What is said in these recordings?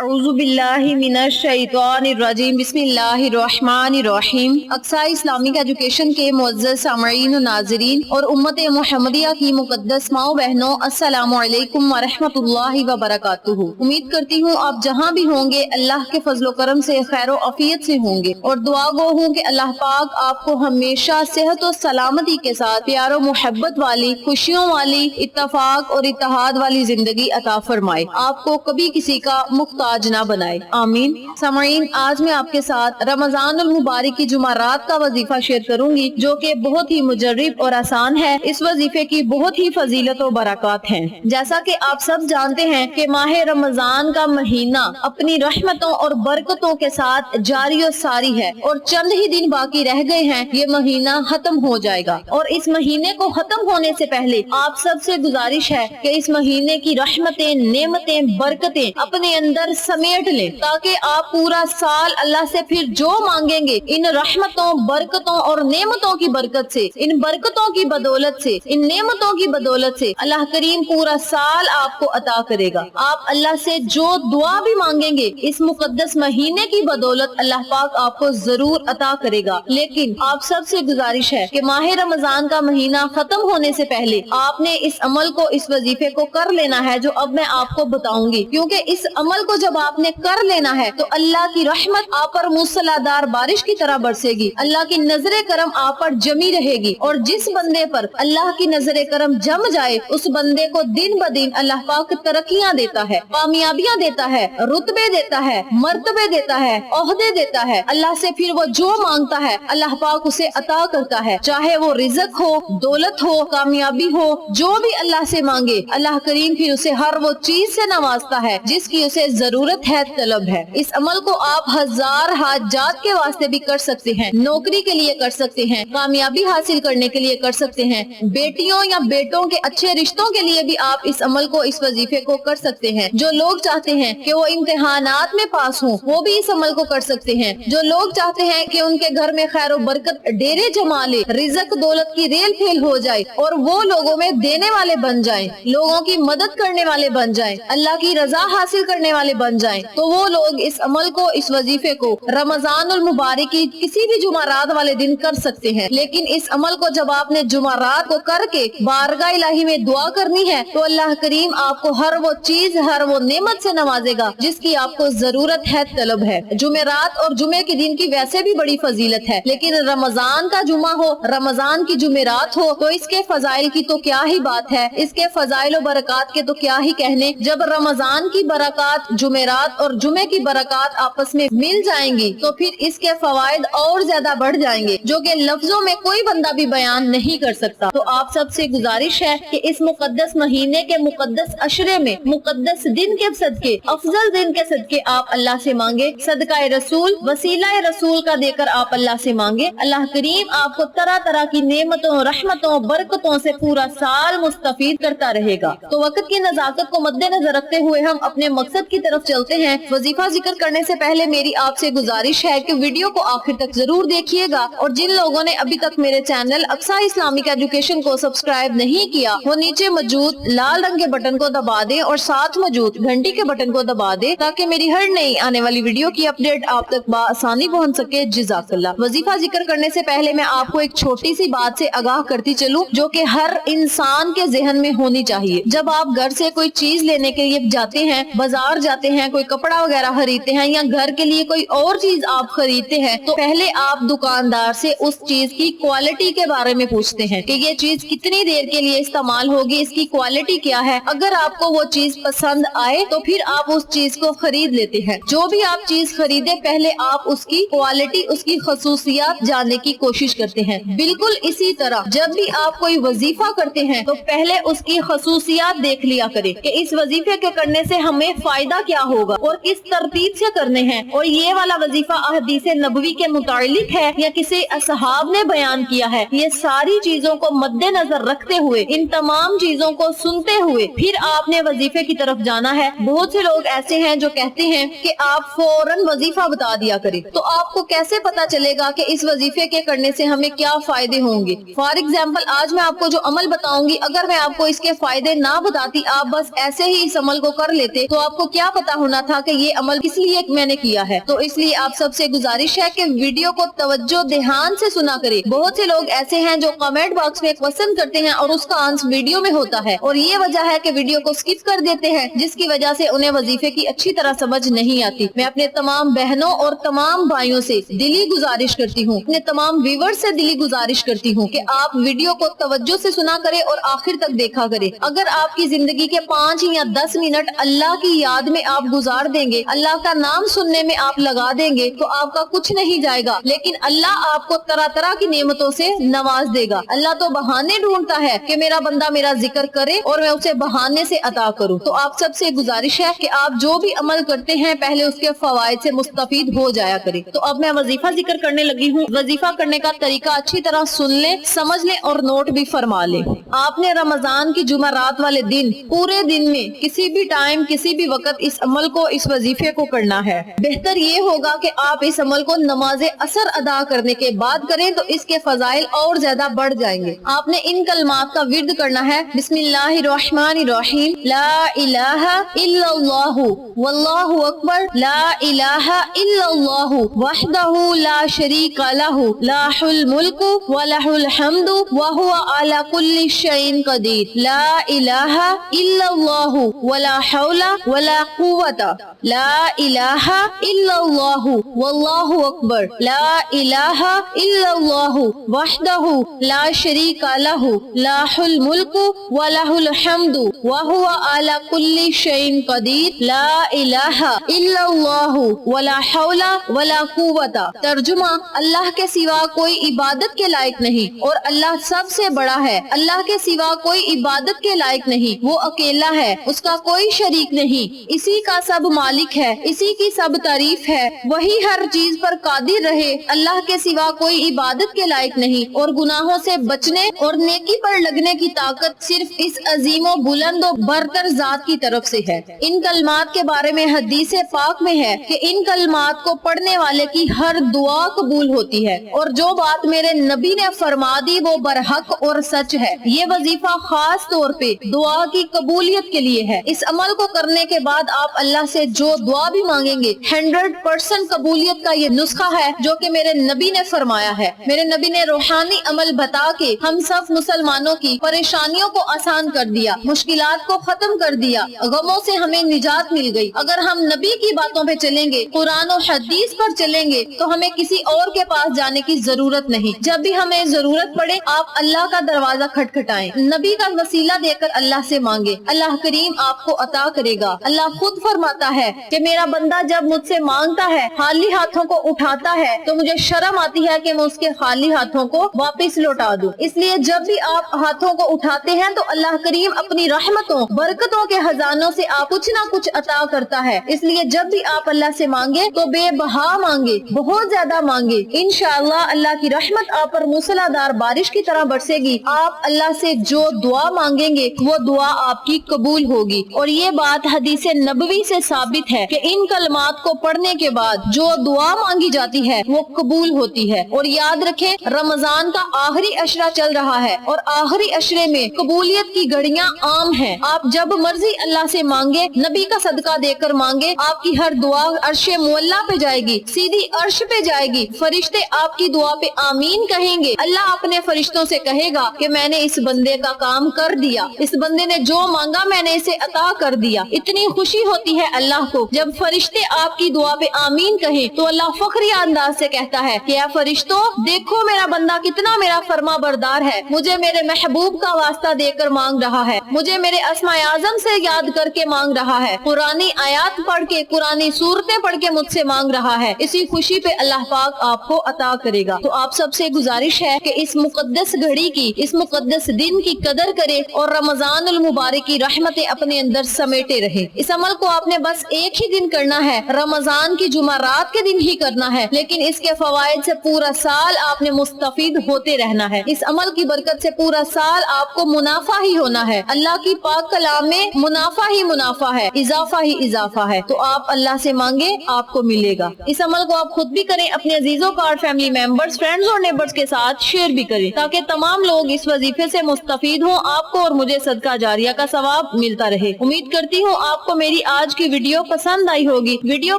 اعوذ باللہ من الشیطان الرجیم بسم اللہ الرحمن الرحیم۔ اقصی اسلامک ایجوکیشن کے معزز سامعین و ناظرین اور امت محمدیہ کی مقدس ماؤں بہنوں، السلام علیکم ورحمۃ اللہ وبرکاتہ۔ امید کرتی ہوں آپ جہاں بھی ہوں گے اللہ کے فضل و کرم سے خیر و عافیت سے ہوں گے، اور دعا گو ہوں کہ اللہ پاک آپ کو ہمیشہ صحت و سلامتی کے ساتھ پیار و محبت والی، خوشیوں والی، اتفاق اور اتحاد والی زندگی عطا فرمائے، آپ کو کبھی کسی کا محتاج نہ بنائے، آمین۔ سامعین، آج میں آپ کے ساتھ رمضان المبارک کی جمعرات کا وظیفہ شیئر کروں گی، جو کہ بہت ہی مجرب اور آسان ہے۔ اس وظیفے کی بہت ہی فضیلت و برکات ہیں۔ جیسا کہ آپ سب جانتے ہیں کہ ماہ رمضان کا مہینہ اپنی رحمتوں اور برکتوں کے ساتھ جاری و ساری ہے، اور چند ہی دن باقی رہ گئے ہیں، یہ مہینہ ختم ہو جائے گا۔ اور اس مہینے کو ختم ہونے سے پہلے آپ سب سے گزارش ہے کہ اس مہینے کی رحمتیں، نعمتیں، برکتیں اپنے اندر سمیٹ لیں، تاکہ آپ پورا سال اللہ سے پھر جو مانگیں گے، ان رحمتوں، برکتوں اور نعمتوں کی برکت سے، ان برکتوں کی بدولت سے، ان نعمتوں کی بدولت سے اللہ کریم پورا سال آپ کو عطا کرے گا۔ آپ اللہ سے جو دعا بھی مانگیں گے، اس مقدس مہینے کی بدولت اللہ پاک آپ کو ضرور عطا کرے گا۔ لیکن آپ سب سے گزارش ہے کہ ماہ رمضان کا مہینہ ختم ہونے سے پہلے آپ نے اس عمل کو، اس وظیفے کو کر لینا ہے جو اب میں آپ کو بتاؤں گی، کیونکہ اس عمل کو جب آپ نے کر لینا ہے تو اللہ کی رحمت آپ پر موسلادھار بارش کی طرح برسے گی، اللہ کی نظر کرم آپ پر جمی رہے گی، اور جس بندے پر اللہ کی نظر کرم جم جائے، اس بندے کو دن بدن اللہ پاک ترقیاں دیتا ہے، کامیابیاں دیتا ہے، رتبے دیتا ہے، مرتبے دیتا ہے، عہدے دیتا ہے۔ اللہ سے پھر وہ جو مانگتا ہے اللہ پاک اسے عطا کرتا ہے، چاہے وہ رزق ہو، دولت ہو، کامیابی ہو، جو بھی اللہ سے مانگے اللہ کریم پھر اسے ہر وہ چیز سے نوازتا ہے جس کی اسے ضرورت ہے، طلب ہے۔ اس عمل کو آپ ہزار حاجات کے واسطے بھی کر سکتے ہیں، نوکری کے لیے کر سکتے ہیں، کامیابی حاصل کرنے کے لیے کر سکتے ہیں، بیٹیوں یا بیٹوں کے اچھے رشتوں کے لیے بھی آپ اس عمل کو، اس وظیفے کو کر سکتے ہیں۔ جو لوگ چاہتے ہیں کہ وہ امتحانات میں پاس ہوں، وہ بھی اس عمل کو کر سکتے ہیں۔ جو لوگ چاہتے ہیں کہ ان کے گھر میں خیر و برکت ڈیرے جما لے، رزق دولت کی ریل پھیل ہو جائے، اور وہ لوگوں میں دینے والے بن جائیں، لوگوں کی مدد کرنے والے بن جائیں، اللہ کی رضا حاصل کرنے والے بن جائیں، تو وہ لوگ اس عمل کو، اس وظیفے کو رمضان المبارک کی کسی بھی جمعرات والے دن کر سکتے ہیں۔ لیکن اس عمل کو جب آپ نے جمعرات کو کر کے بارگاہ الہی میں دعا کرنی ہے تو اللہ کریم آپ کو ہر وہ چیز، ہر وہ نعمت سے نوازے گا جس کی آپ کو ضرورت ہے، طلب ہے۔ جمعرات اور جمعے کے دن کی ویسے بھی بڑی فضیلت ہے، لیکن رمضان کا جمعہ ہو، رمضان کی جمعرات ہو تو اس کے فضائل کی تو کیا ہی بات ہے، اس کے فضائل و برکات کے تو کیا ہی کہنے۔ جب رمضان کی برکات جمعرات اور جمعے کی برکات آپس میں مل جائیں گی تو پھر اس کے فوائد اور زیادہ بڑھ جائیں گے، جو کہ لفظوں میں کوئی بندہ بھی بیان نہیں کر سکتا۔ تو آپ سب سے گزارش ہے کہ اس مقدس مہینے کے مقدس عشرے میں، مقدس دن کے صدقے، افضل دن کے صدقے آپ اللہ سے مانگے، صدقہ رسول، وسیلہ رسول کا دے کر آپ اللہ سے مانگے۔ اللہ کریم آپ کو طرح طرح کی نعمتوں، رحمتوں، برکتوں سے پورا سال مستفید کرتا رہے گا۔ تو وقت کی نزاکت کو مد نظر رکھتے ہوئے ہم اپنے مقصد کی طرف چلتے ہیں۔ وظیفہ ذکر کرنے سے پہلے میری آپ سے گزارش ہے کہ ویڈیو کو آخر تک ضرور دیکھیے گا، اور جن لوگوں نے ابھی تک میرے چینل اقصی اسلامک ایجوکیشن کو سبسکرائب نہیں کیا، وہ نیچے موجود لال رنگ کے بٹن کو دبا دیں اور ساتھ موجود گھنٹی کے بٹن کو دبا دیں، تاکہ میری ہر نئی آنے والی ویڈیو کی اپڈیٹ آپ تک بآسانی پہنچ سکے۔ جزاک اللہ۔ وظیفہ ذکر کرنے سے پہلے میں آپ کو ایک چھوٹی سی بات سے آگاہ کرتی چلوں، جو کہ ہر انسان کے ذہن میں ہونی چاہیے۔ جب آپ گھر سے کوئی چیز لینے کے لیے جاتے ہیں، بازار جاتے ہیں، کوئی کپڑا وغیرہ خریدتے ہیں یا گھر کے لیے کوئی اور چیز آپ خریدتے ہیں، تو پہلے آپ دکاندار سے اس چیز کی کوالٹی کے بارے میں پوچھتے ہیں کہ یہ چیز کتنی دیر کے لیے استعمال ہوگی، اس کی کوالٹی کیا ہے۔ اگر آپ کو وہ چیز پسند آئے تو پھر آپ اس چیز کو خرید لیتے ہیں۔ جو بھی آپ چیز خریدے پہلے آپ اس کی کوالٹی، اس کی خصوصیات جاننے کی کوشش کرتے ہیں۔ بالکل اسی طرح جب بھی آپ کوئی وظیفہ کرتے ہیں تو پہلے اس کی خصوصیات دیکھ لیا کریں کہ اس وظیفے کے کرنے سے ہمیں فائدہ کیا ہوگا اور کس ترتیب سے کرنے ہیں، اور یہ والا وظیفہ احادیث نبوی کے متعلق ہے یا کسی اصحاب نے بیان کیا ہے۔ یہ ساری چیزوں کو مد نظر رکھتے ہوئے، ان تمام چیزوں کو سنتے ہوئے پھر آپ نے وظیفے کی طرف جانا ہے۔ بہت سے لوگ ایسے ہیں جو کہتے ہیں کہ آپ فوراً وظیفہ بتا دیا کریں، تو آپ کو کیسے پتا چلے گا کہ اس وظیفے کے کرنے سے ہمیں کیا فائدے ہوں گے؟ فار ایگزامپل آج میں آپ کو جو عمل بتاؤں گی، اگر میں آپ کو اس کے فائدے نہ بتاتی، آپ بس ایسے ہی اس عمل کو کر لیتے، تو آپ کو کیا پتا پتا ہونا تھا کہ یہ عمل کس لیے میں نے کیا ہے. تو اس لیے آپ سب سے گزارش ہے کہ ویڈیو کو توجہ دھیان سے سنا کرے. بہت سے لوگ ایسے ہیں جو کمنٹ باکس میں کوسچن کرتے ہیں اور اس کا آنسر ویڈیو میں ہوتا ہے, اور یہ وجہ ہے کہ ویڈیو کو سکپ کر دیتے ہیں, جس کی وجہ سے انہیں وظیفے کی اچھی طرح سمجھ نہیں آتی. میں اپنے تمام بہنوں اور تمام بھائیوں سے دلی گزارش کرتی ہوں, اپنے تمام ویور سے دلی گزارش کرتی ہوں کہ آپ ویڈیو کو توجہ سے سنا کرے اور آخر تک دیکھا کرے. اگر آپ کی زندگی کے 5 یا 10 منٹ اللہ کی یاد میں آپ گزار دیں گے, اللہ کا نام سننے میں آپ لگا دیں گے, تو آپ کا کچھ نہیں جائے گا, لیکن اللہ آپ کو طرح طرح کی نعمتوں سے نواز دے گا. اللہ تو بہانے ڈھونڈتا ہے کہ میرا بندہ میرا ذکر کرے اور میں اسے بہانے سے عطا کروں. تو آپ سب سے گزارش ہے کہ آپ جو بھی عمل کرتے ہیں پہلے اس کے فوائد سے مستفید ہو جایا کرے. تو اب میں وظیفہ ذکر کرنے لگی ہوں. وظیفہ کرنے کا طریقہ اچھی طرح سن لیں, سمجھ لیں اور نوٹ بھی فرما لیں. آپ نے رمضان کی جمعرات والے دن پورے دن میں کسی بھی ٹائم کسی بھی وقت اس عمل کو, اس وظیفے کو کرنا ہے. بہتر یہ ہوگا کہ آپ اس عمل کو نماز عصر ادا کرنے کے بعد کریں تو اس کے فضائل اور زیادہ بڑھ جائیں گے. آپ نے ان کلمات کا ورد کرنا ہے. بسم اللہ الرحمن الرحیم, لا الہ الا اللہ واللہ اکبر, لا الہ الا اللہ وحدہ لا شریک لہ, لہ الملک ولہ الحمد وہو علی کل شیء قدیر, لا الہ الا اللہ ولا حول ولا قوت, لا الہ الا اللہ واللہ اکبر, لا الہ الا اللہ وحدہ لا شریک لہ, لہ الملک ولہ الحمد وہو علی کل شیء قدیر, لا الہ الا اللہ ولا حول ولا قوت. ترجمہ, اللہ کے سوا کوئی عبادت کے لائق نہیں اور اللہ سب سے بڑا ہے. اللہ کے سوا کوئی عبادت کے لائق نہیں, وہ اکیلا ہے, اس کا کوئی شریک نہیں, اسی کا سب مالک ہے, اسی کی سب تعریف ہے, وہی ہر چیز پر قادر رہے. اللہ کے سوا کوئی عبادت کے لائق نہیں اور گناہوں سے بچنے اور نیکی پر لگنے کی طاقت صرف اس عظیم و بلند و برتر ذات کی طرف سے ہے. ان کلمات کے بارے میں حدیث پاک میں ہے کہ ان کلمات کو پڑھنے والے کی ہر دعا قبول ہوتی ہے, اور جو بات میرے نبی نے فرما دی وہ برحق اور سچ ہے. یہ وظیفہ خاص طور پہ دعا کی قبولیت کے لیے ہے. اس عمل کو کرنے کے بعد آپ اللہ سے جو دعا بھی مانگیں گے 100% قبولیت کا یہ نسخہ ہے جو کہ میرے نبی نے فرمایا ہے. میرے نبی نے روحانی عمل بتا کے ہم سب مسلمانوں کی پریشانیوں کو آسان کر دیا, مشکلات کو ختم کر دیا, غموں سے ہمیں نجات مل گئی. اگر ہم نبی کی باتوں پہ چلیں گے, قرآن و حدیث پر چلیں گے, تو ہمیں کسی اور کے پاس جانے کی ضرورت نہیں. جب بھی ہمیں ضرورت پڑے آپ اللہ کا دروازہ کھٹکھٹائیں, نبی کا وسیلہ دے کر اللہ سے مانگے, اللہ کریم آپ کو عطا کرے گا. اللہ خود فرماتا ہے کہ میرا بندہ جب مجھ سے مانگتا ہے, خالی ہاتھوں کو اٹھاتا ہے, تو مجھے شرم آتی ہے کہ میں اس کے خالی ہاتھوں کو واپس لوٹا دوں. اس لیے جب بھی آپ ہاتھوں کو اٹھاتے ہیں تو اللہ کریم اپنی رحمتوں برکتوں کے خزانوں سے آپ کچھ نہ کچھ عطا کرتا ہے. اس لیے جب بھی آپ اللہ سے مانگے تو بے بہا مانگے, بہت زیادہ مانگے, انشاءاللہ اللہ کی رحمت آپ پر موسلا دار بارش کی طرح برسے گی. آپ اللہ سے جو دعا مانگیں گے وہ دعا آپ کی قبول ہوگی. اور یہ بات حدیث نبوی سے ثابت ہے کہ ان کلمات کو پڑھنے کے بعد جو دعا مانگی جاتی ہے وہ قبول ہوتی ہے. اور یاد رکھیں رمضان کا آخری عشرہ چل رہا ہے اور آخری عشرے میں قبولیت کی گھڑیاں عام ہیں. آپ جب مرضی اللہ سے مانگے, نبی کا صدقہ دے کر مانگے, آپ کی ہر دعا عرش معلا پہ جائے گی, سیدھی عرش پہ جائے گی. فرشتے آپ کی دعا پہ آمین کہیں گے. اللہ اپنے فرشتوں سے کہے گا کہ میں نے اس بندے کا کام کر دیا, اس بندے نے جو مانگا میں نے اسے عطا کر دیا. اتنی خوشی ہوتی ہے اللہ کو جب فرشتے آپ کی دعا پہ آمین کہیں, تو اللہ فخری انداز سے کہتا ہے کہ اے فرشتوں دیکھو میرا بندہ کتنا میرا فرما بردار ہے, مجھے میرے محبوب کا واسطہ دے کر مانگ رہا ہے, مجھے میرے اسماء اعظم سے یاد کر کے مانگ رہا ہے, قرآنی آیات پڑھ کے, قرآنی صورتیں پڑھ کے مجھ سے مانگ رہا ہے. اسی خوشی پہ اللہ پاک آپ کو عطا کرے گا. تو آپ سب سے گزارش ہے کہ اس مقدس گھڑی کی, اس مقدس دن کی قدر کرے اور رمضان المبارک کی رحمتیں اپنے اندر سمیٹے رہے. اس عمل کو آپ نے بس ایک ہی دن کرنا ہے, رمضان کی جمعرات کے دن ہی کرنا ہے, لیکن اس کے فوائد سے پورا سال آپ نے مستفید ہوتے رہنا ہے. اس عمل کی برکت سے پورا سال آپ کو منافع ہی ہونا ہے. اللہ کی پاک کلام میں منافع ہی منافع ہے, اضافہ ہی اضافہ ہے. تو آپ اللہ سے مانگے, آپ کو ملے گا. اس عمل کو آپ خود بھی کریں, اپنے عزیزوں کار فیملی ممبرز, فرینڈز اور نیبرز کے ساتھ شیئر بھی کریں تاکہ تمام لوگ اس وظیفے سے مستفید ہوں. آپ کو اور مجھے صدقہ جاریہ کا ثواب ملتا رہے. امید کرتی ہوں آپ کو میری آج کی ویڈیو پسند آئی ہوگی. ویڈیو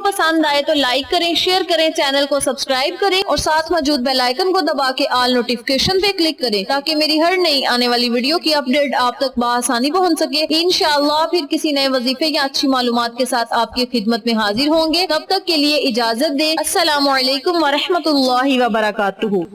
پسند آئے تو لائک کریں، شیئر کریں، چینل کو سبسکرائب کریں اور ساتھ موجود بیل آئیکن کو دبا کے آل نوٹیفکیشن پہ کلک کریں تاکہ میری ہر نئی آنے والی ویڈیو کی اپڈیٹ آپ تک بآسانی پہنچ سکے. انشاءاللہ پھر کسی نئے وظیفے یا اچھی معلومات کے ساتھ آپ کی خدمت میں حاضر ہوں گے. تب تک کے لیے اجازت دیں. السلام علیکم ورحمۃ اللہ وبرکاتہ.